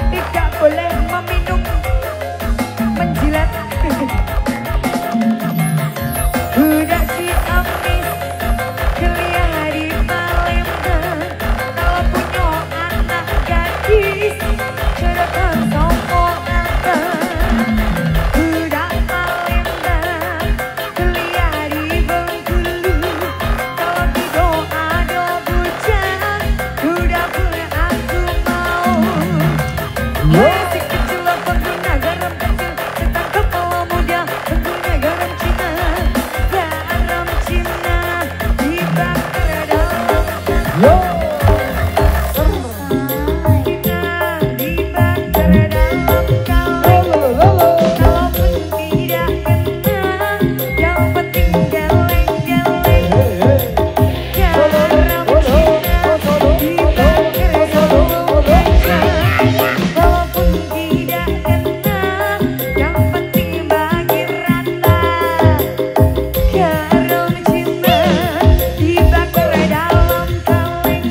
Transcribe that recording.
Tidak boleh meminum, menjilat. Budak Ciamis, kuliah di Palembang. Kalau punya anak gadis, ceritakan sopo abang. Budak Palembang, kuliah di Bengkulu. Kalau tidak ada bujang, udah boleh aku mau. Masih kecil pengguna garam kecil, sedang kepala muda pengguna garam Cina. Garam Cina dibakar dalam dibakar dalam kaleng. Kalaupun tidak kena, yang penting geleng-geleng. Garam Cina dibakar dalam kaleng. Walaupun tidak kena, yang penting bagi rata. Garam Cina dibakar dalam kaleng.